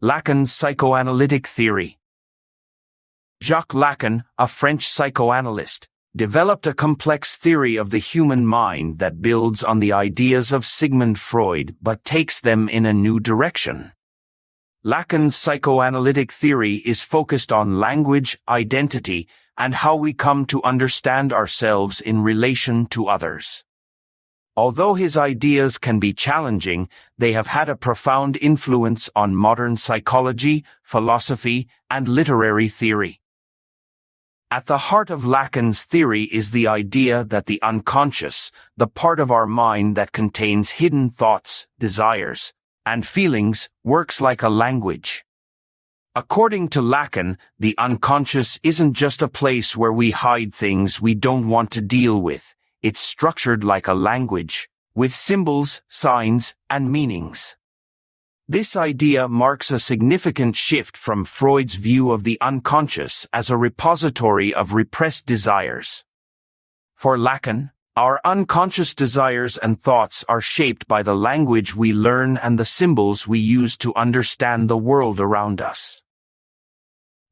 Lacan's psychoanalytic theory. Jacques Lacan, a French psychoanalyst, developed a complex theory of the human mind that builds on the ideas of Sigmund Freud but takes them in a new direction. Lacan's psychoanalytic theory is focused on language, identity, and how we come to understand ourselves in relation to others. Although his ideas can be challenging, they have had a profound influence on modern psychology, philosophy, and literary theory. At the heart of Lacan's theory is the idea that the unconscious, the part of our mind that contains hidden thoughts, desires, and feelings, works like a language. According to Lacan, the unconscious isn't just a place where we hide things we don't want to deal with. It's structured like a language, with symbols, signs, and meanings. This idea marks a significant shift from Freud's view of the unconscious as a repository of repressed desires. For Lacan, our unconscious desires and thoughts are shaped by the language we learn and the symbols we use to understand the world around us.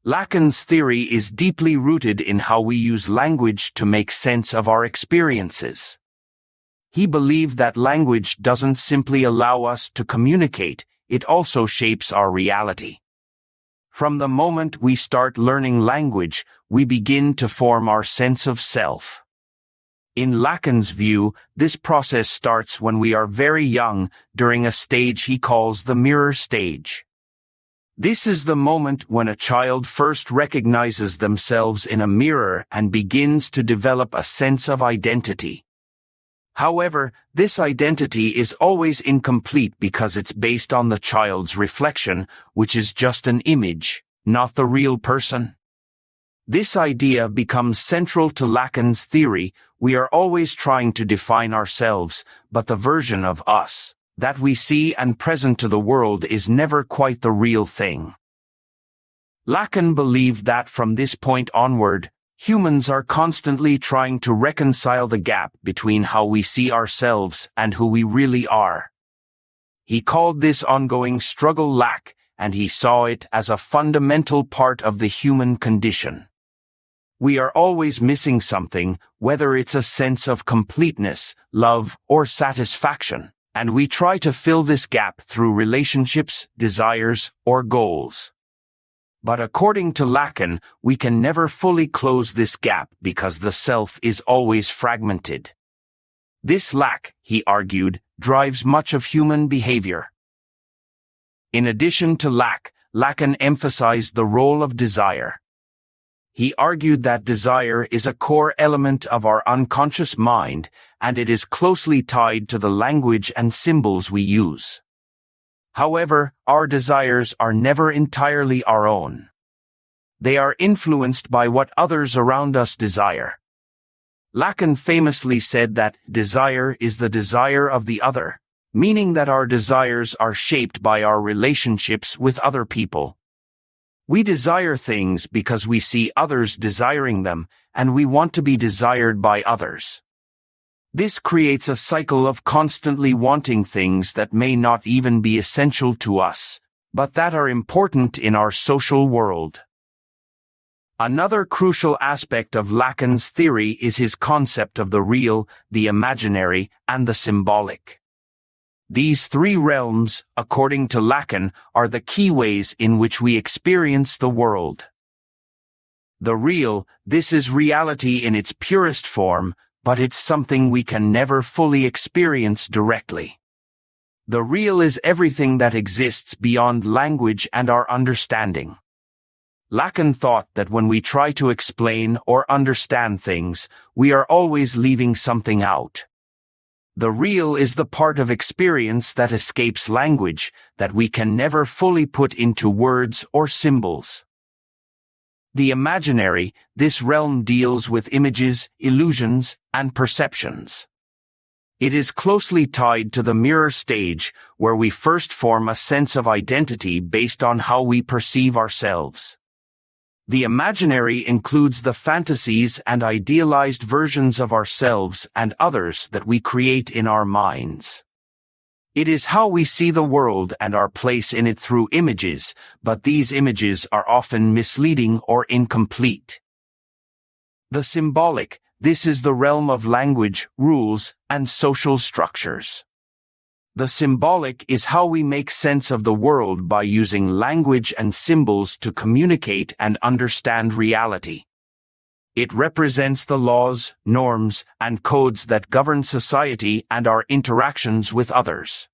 Lacan's theory is deeply rooted in how we use language to make sense of our experiences. He believed that language doesn't simply allow us to communicate, it also shapes our reality. From the moment we start learning language, we begin to form our sense of self. In Lacan's view, this process starts when we are very young, during a stage he calls the mirror stage. This is the moment when a child first recognizes themselves in a mirror and begins to develop a sense of identity. However, this identity is always incomplete because it's based on the child's reflection, which is just an image, not the real person. This idea becomes central to Lacan's theory. We are always trying to define ourselves, but the version of us that we see and present to the world is never quite the real thing. Lacan believed that from this point onward, humans are constantly trying to reconcile the gap between how we see ourselves and who we really are. He called this ongoing struggle lack, and he saw it as a fundamental part of the human condition. We are always missing something, whether it's a sense of completeness, love, or satisfaction, and we try to fill this gap through relationships, desires, or goals. But according to Lacan, we can never fully close this gap because the self is always fragmented. This lack, he argued, drives much of human behavior. In addition to lack, Lacan emphasized the role of desire. He argued that desire is a core element of our unconscious mind, and it is closely tied to the language and symbols we use. However, our desires are never entirely our own. They are influenced by what others around us desire. Lacan famously said that desire is the desire of the other, meaning that our desires are shaped by our relationships with other people. We desire things because we see others desiring them, and we want to be desired by others. This creates a cycle of constantly wanting things that may not even be essential to us, but that are important in our social world. Another crucial aspect of Lacan's theory is his concept of the real, the imaginary, and the symbolic. These three realms, according to Lacan, are the key ways in which we experience the world. The real, this is reality in its purest form, but it's something we can never fully experience directly. The real is everything that exists beyond language and our understanding. Lacan thought that when we try to explain or understand things, we are always leaving something out. The real is the part of experience that escapes language, that we can never fully put into words or symbols. The imaginary, this realm deals with images, illusions, and perceptions. It is closely tied to the mirror stage, where we first form a sense of identity based on how we perceive ourselves. The imaginary includes the fantasies and idealized versions of ourselves and others that we create in our minds. It is how we see the world and our place in it through images, but these images are often misleading or incomplete. The symbolic, this is the realm of language, rules, and social structures. The symbolic is how we make sense of the world by using language and symbols to communicate and understand reality. It represents the laws, norms, and codes that govern society and our interactions with others.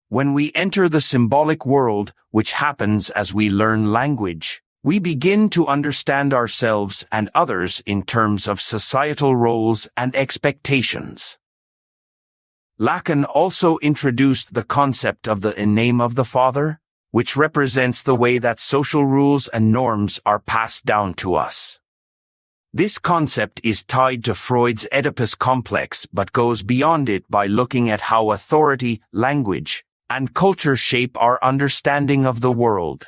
When we enter the symbolic world, which happens as we learn language, we begin to understand ourselves and others in terms of societal roles and expectations. Lacan also introduced the concept of the name of the father, which represents the way that social rules and norms are passed down to us. This concept is tied to Freud's Oedipus complex but goes beyond it by looking at how authority, language, and culture shape our understanding of the world.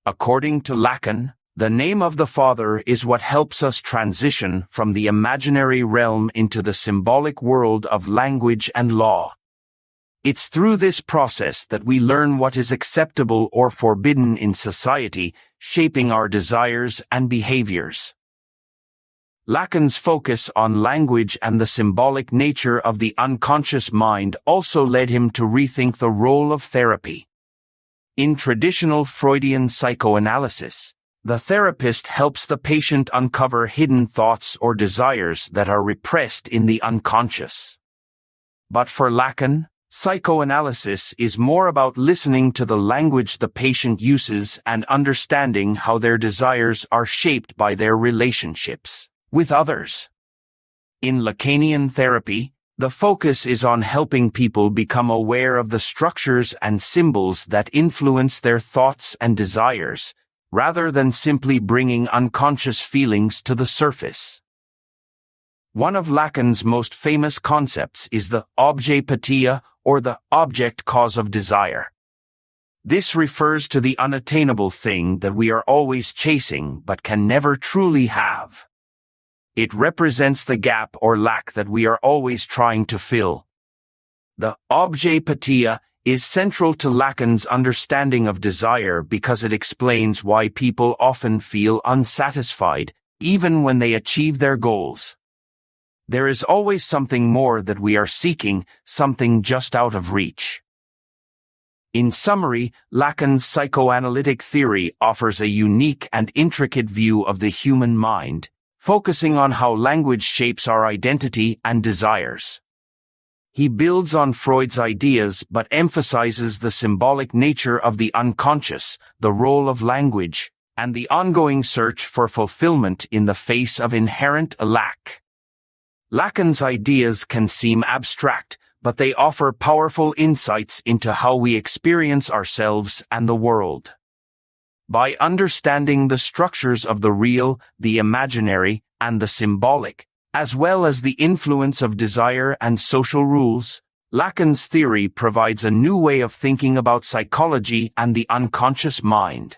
According to Lacan, the name of the father is what helps us transition from the imaginary realm into the symbolic world of language and law. It's through this process that we learn what is acceptable or forbidden in society, shaping our desires and behaviors. Lacan's focus on language and the symbolic nature of the unconscious mind also led him to rethink the role of therapy. In traditional Freudian psychoanalysis, the therapist helps the patient uncover hidden thoughts or desires that are repressed in the unconscious. But for Lacan, psychoanalysis is more about listening to the language the patient uses and understanding how their desires are shaped by their relationships with others. In Lacanian therapy, the focus is on helping people become aware of the structures and symbols that influence their thoughts and desires, rather than simply bringing unconscious feelings to the surface. One of Lacan's most famous concepts is the Objet Petit, or the object cause of desire. This refers to the unattainable thing that we are always chasing but can never truly have. It represents the gap or lack that we are always trying to fill. The Objet Petit is central to Lacan's understanding of desire because it explains why people often feel unsatisfied, even when they achieve their goals. There is always something more that we are seeking, something just out of reach. In summary, Lacan's psychoanalytic theory offers a unique and intricate view of the human mind, focusing on how language shapes our identity and desires. He builds on Freud's ideas but emphasizes the symbolic nature of the unconscious, the role of language, and the ongoing search for fulfillment in the face of inherent lack. Lacan's ideas can seem abstract, but they offer powerful insights into how we experience ourselves and the world. By understanding the structures of the real, the imaginary, and the symbolic, as well as the influence of desire and social rules, Lacan's theory provides a new way of thinking about psychology and the unconscious mind.